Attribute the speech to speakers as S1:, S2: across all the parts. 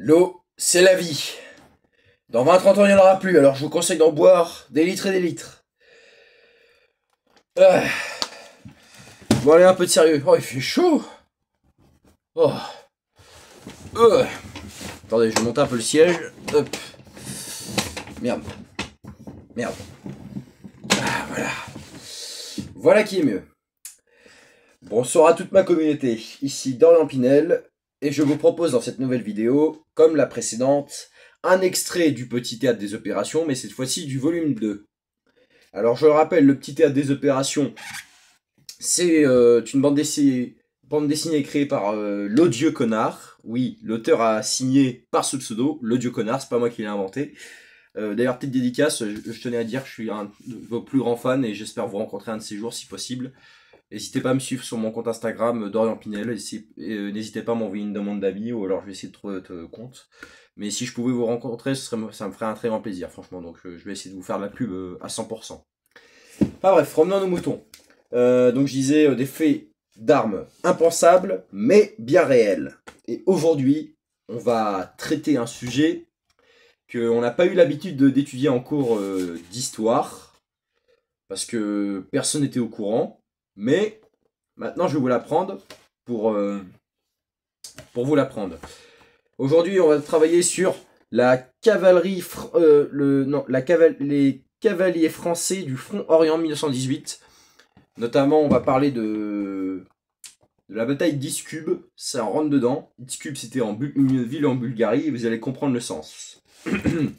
S1: L'eau, c'est la vie. Dans 20-30 ans, il n'y en aura plus, alors je vous conseille d'en boire des litres et des litres. Ah. Bon, allez, un peu de sérieux. Oh, il fait chaud. Oh. Attendez, je vais monter un peu le siège. Hop. Merde. Merde. Ah, voilà. Voilà qui est mieux. Bonsoir à toute ma communauté. Ici Dorian Pinel. Et je vous propose dans cette nouvelle vidéo, comme la précédente, un extrait du Petit Théâtre des Opérations, mais cette fois-ci du volume 2. Alors je le rappelle, le Petit Théâtre des Opérations, c'est une bande dessinée créée par l'odieux connard. Oui, l'auteur a signé par ce pseudo, l'odieux connard, c'est pas moi qui l'ai inventé. D'ailleurs, petite dédicace, je tenais à dire que je suis un de vos plus grands fans et j'espère vous rencontrer un de ces jours si possible. N'hésitez pas à me suivre sur mon compte Instagram, Dorian Pinel. N'hésitez pas à m'envoyer une demande d'avis ou alors je vais essayer de trouver votre compte. Mais si je pouvais vous rencontrer, ça me ferait un très grand plaisir, franchement. Donc je vais essayer de vous faire de la pub à 100%. Enfin bref, revenons à nos moutons. Donc je disais des faits d'armes impensables, mais bien réels. Et aujourd'hui, on va traiter un sujet qu'on n'a pas eu l'habitude d'étudier en cours d'histoire. Parce que personne n'était au courant. Mais maintenant, je vais vous l'apprendre pour vous l'apprendre. Aujourd'hui, on va travailler sur la cavalerie, les cavaliers français du front Orient 1918. Notamment, on va parler de la bataille d'Iskub. Ça rentre dedans. Iskub, c'était une ville en Bulgarie et vous allez comprendre le sens. Je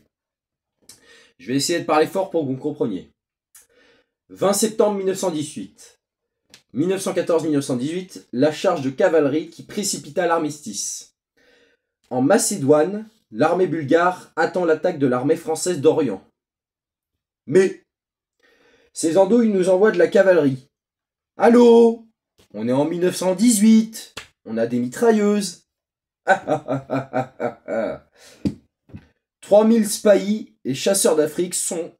S1: vais essayer de parler fort pour que vous me compreniez. 20 septembre 1918. 1914-1918, la charge de cavalerie qui précipita l'armistice. En Macédoine, l'armée bulgare attend l'attaque de l'armée française d'Orient. Mais, ces andouilles nous envoient de la cavalerie. Allô? On est en 1918. On a des mitrailleuses. 3000 spahis et chasseurs d'Afrique sont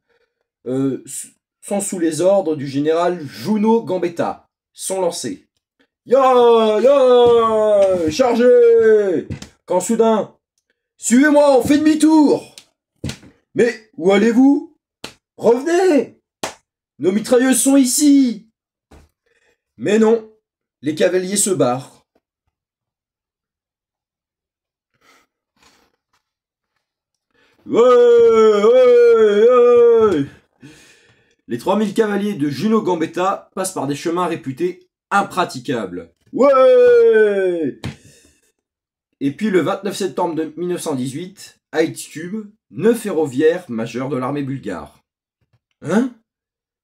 S1: sous les ordres du général Juno Gambetta. Sont lancés. Ya, ya, chargez! Quand soudain, suivez-moi, on fait demi-tour! Mais où allez-vous? Revenez! Nos mitrailleuses sont ici! Mais non, les cavaliers se barrent. Ouais! Les 3000 cavaliers de Juno Gambetta passent par des chemins réputés impraticables. Ouais! Et puis le 29 septembre 1918, à Iskub, 9 ferroviaires majeurs de l'armée bulgare. Hein?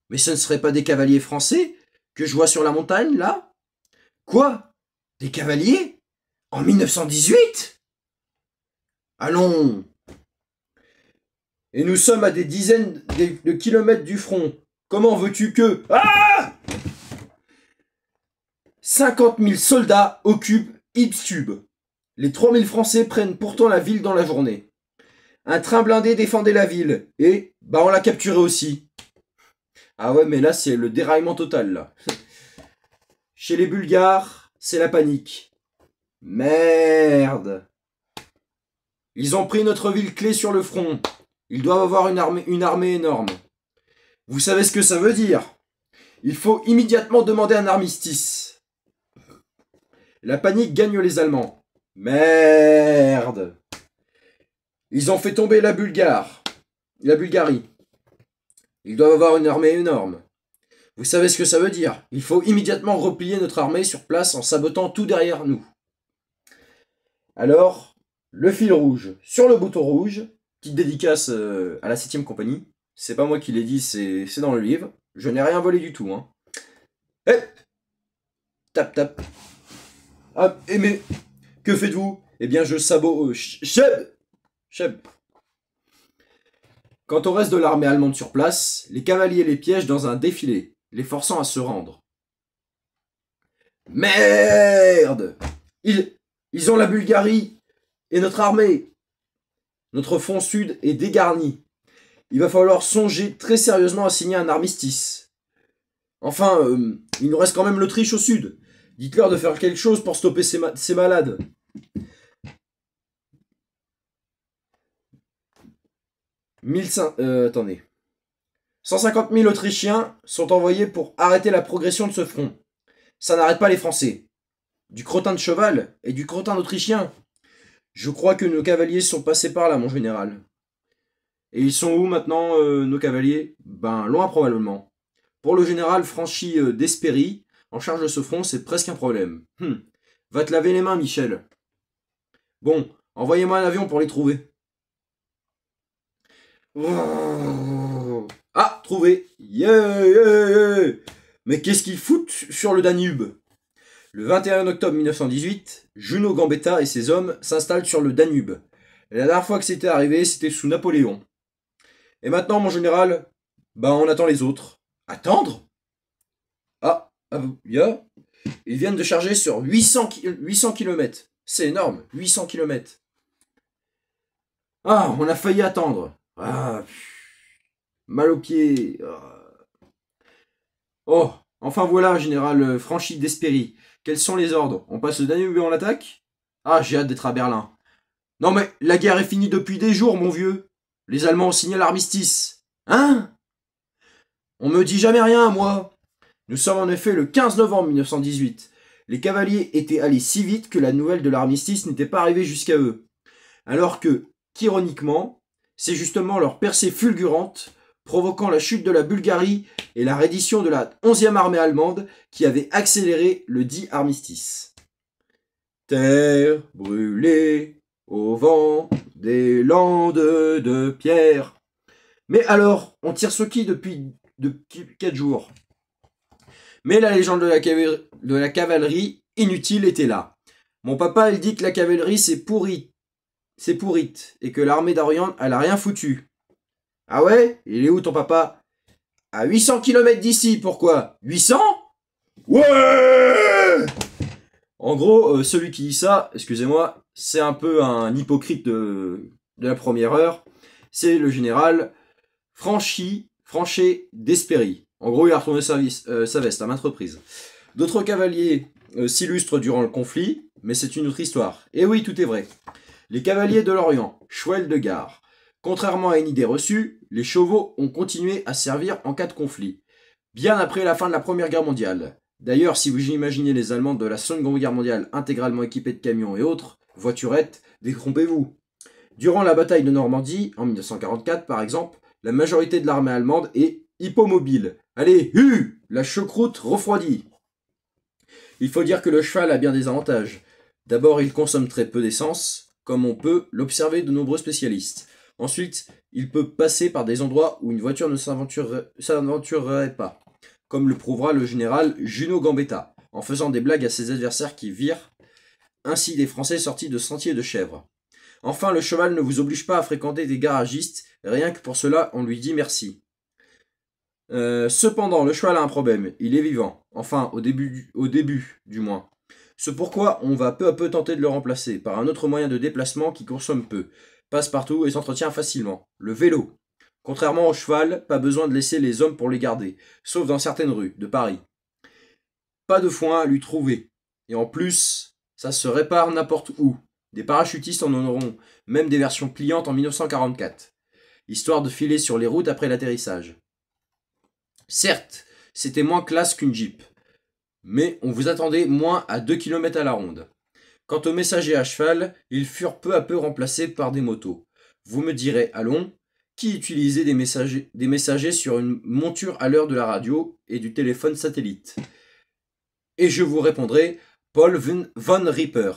S1: Mais ce ne seraient pas des cavaliers français que je vois sur la montagne, là? Quoi? Des cavaliers? En 1918? Allons! Et nous sommes à des dizaines de kilomètres du front. Comment veux-tu que... Ah! 50 000 soldats occupent Iskub. Les 3000 Français prennent pourtant la ville dans la journée. Un train blindé défendait la ville. Et, on l'a capturé aussi. Ah ouais, mais là, c'est le déraillement total, là. Chez les Bulgares, c'est la panique. Merde. Ils ont pris notre ville clé sur le front. Ils doivent avoir une armée énorme. Vous savez ce que ça veut dire? Il faut immédiatement demander un armistice. La panique gagne les Allemands. Merde. Ils ont fait tomber la Bulgarie. Ils doivent avoir une armée énorme. Vous savez ce que ça veut dire? Il faut immédiatement replier notre armée sur place en sabotant tout derrière nous. Alors, le fil rouge sur le bouton rouge. Petite dédicace à la 7ème compagnie. C'est pas moi qui l'ai dit, c'est dans le livre. Je n'ai rien volé du tout. Hein. Hop! Tap, tap. Ah, mais que faites-vous? Eh bien, je sabote... Cheb. Quant au reste de l'armée allemande sur place, les cavaliers les piègent dans un défilé, les forçant à se rendre. Merde! Ils ont la Bulgarie et notre armée. Notre front sud est dégarni. Il va falloir songer très sérieusement à signer un armistice. Enfin, il nous reste quand même l'Autriche au sud. Dites-leur de faire quelque chose pour stopper ces malades. Attendez. 150 000 Autrichiens sont envoyés pour arrêter la progression de ce front. Ça n'arrête pas les Français. Du crottin de cheval et du crottin d'Autrichien. Je crois que nos cavaliers sont passés par là, mon général. Et ils sont où maintenant, nos cavaliers? Ben, loin probablement. Pour le général Franchi d'Espéry, en charge de ce front, c'est presque un problème. Va te laver les mains, Michel. Bon, envoyez-moi un avion pour les trouver. Ah, trouvé. Yeah, yeah, yeah. Mais qu'est-ce qu'ils foutent sur le Danube? Le 21 octobre 1918, Junot Gambetta et ses hommes s'installent sur le Danube. Et la dernière fois que c'était arrivé, c'était sous Napoléon. Et maintenant, mon général, ben on attend les autres. Attendre? Yeah. Ils viennent de charger sur 800 km. C'est énorme, 800 km. Ah, on a failli attendre. Ah, mal aux pieds. Oh, enfin voilà, général Franchi d'Espéry. Quels sont les ordres? On passe le Danube et on l'attaque? Ah, j'ai hâte d'être à Berlin. Non mais, la guerre est finie depuis des jours, mon vieux. Les Allemands ont signé l'armistice. Hein? On me dit jamais rien, moi. Nous sommes en effet le 15 novembre 1918. Les cavaliers étaient allés si vite que la nouvelle de l'armistice n'était pas arrivée jusqu'à eux. Alors que, qu'ironiquement, c'est justement leur percée fulgurante, provoquant la chute de la Bulgarie et la reddition de la 11e armée allemande qui avait accéléré le dit armistice. Terre brûlée au vent des landes de pierre. Mais alors, on tire ce qui depuis 4 jours? Mais la légende de la cavalerie inutile était là. Mon papa, il dit que la cavalerie c'est pourrite, et que l'armée d'Orient, elle a rien foutu. Ah ouais? Il est où ton papa? À 800 km d'ici, pourquoi? 800? Ouais! En gros, celui qui dit ça, excusez-moi, c'est un peu un hypocrite de la première heure. C'est le général Franchet d'Espéry. En gros, il a retourné sa veste à maintes reprises. D'autres cavaliers s'illustrent durant le conflit, mais c'est une autre histoire. Et oui, tout est vrai. Les cavaliers de l'Orient, Chouel de Gare. Contrairement à une idée reçue, les chevaux ont continué à servir en cas de conflit, bien après la fin de la Première Guerre mondiale. D'ailleurs, si vous imaginez les Allemands de la Seconde Guerre mondiale intégralement équipés de camions et autres, voiturettes, détrompez-vous. Durant la bataille de Normandie, en 1944 par exemple, la majorité de l'armée allemande est hippomobile. Allez, la choucroute refroidie. Il faut dire que le cheval a bien des avantages. D'abord, il consomme très peu d'essence, comme on peut l'observer de nombreux spécialistes. Ensuite, il peut passer par des endroits où une voiture ne s'aventurerait pas, comme le prouvera le général Junot Gambetta, en faisant des blagues à ses adversaires qui virent ainsi des Français sortis de sentiers de chèvres. Enfin, le cheval ne vous oblige pas à fréquenter des garagistes, rien que pour cela, on lui dit merci. Cependant, le cheval a un problème, il est vivant, enfin au début du moins. C'est pourquoi on va peu à peu tenter de le remplacer par un autre moyen de déplacement qui consomme peu, passe partout et s'entretient facilement, le vélo. Contrairement au cheval, pas besoin de laisser les hommes pour les garder, sauf dans certaines rues de Paris. Pas de foin à lui trouver, et en plus, ça se répare n'importe où. Des parachutistes en auront même des versions pliantes en 1944, histoire de filer sur les routes après l'atterrissage. Certes, c'était moins classe qu'une Jeep, mais on vous attendait moins à 2 km à la ronde. Quant aux messagers à cheval, ils furent peu à peu remplacés par des motos. Vous me direz, allons, qui utilisait des messagers sur une monture à l'heure de la radio et du téléphone satellite? Et je vous répondrai, Paul von Ripper.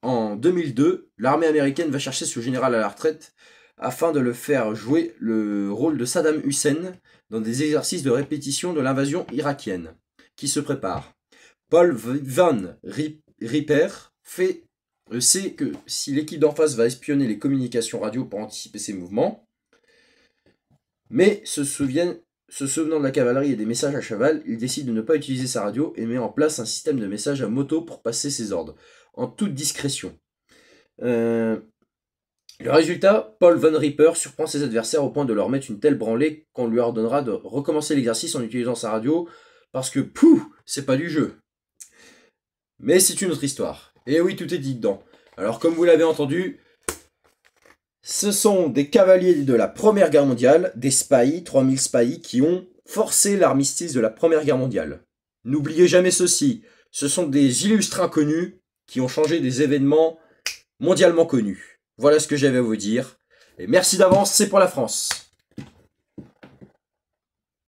S1: En 2002, l'armée américaine va chercher ce général à la retraite afin de le faire jouer le rôle de Saddam Hussein dans des exercices de répétition de l'invasion irakienne qui se prépare. Paul von Ripper sait que si l'équipe d'en face va espionner les communications radio pour anticiper ses mouvements, mais se souvenant de la cavalerie et des messages à cheval, il décide de ne pas utiliser sa radio et met en place un système de messages à moto pour passer ses ordres, en toute discrétion. Le résultat, Paul von Ripper surprend ses adversaires au point de leur mettre une telle branlée qu'on lui ordonnera de recommencer l'exercice en utilisant sa radio, parce que, c'est pas du jeu. Mais c'est une autre histoire. Et oui, tout est dit dedans. Alors comme vous l'avez entendu, Ce sont des cavaliers de la Première Guerre mondiale, des Spahis, 3000 Spahis, qui ont forcé l'armistice de la Première Guerre mondiale. N'oubliez jamais ceci, ce sont des illustres inconnus qui ont changé des événements mondialement connus. Voilà ce que j'avais à vous dire. Et merci d'avance, c'est pour la France.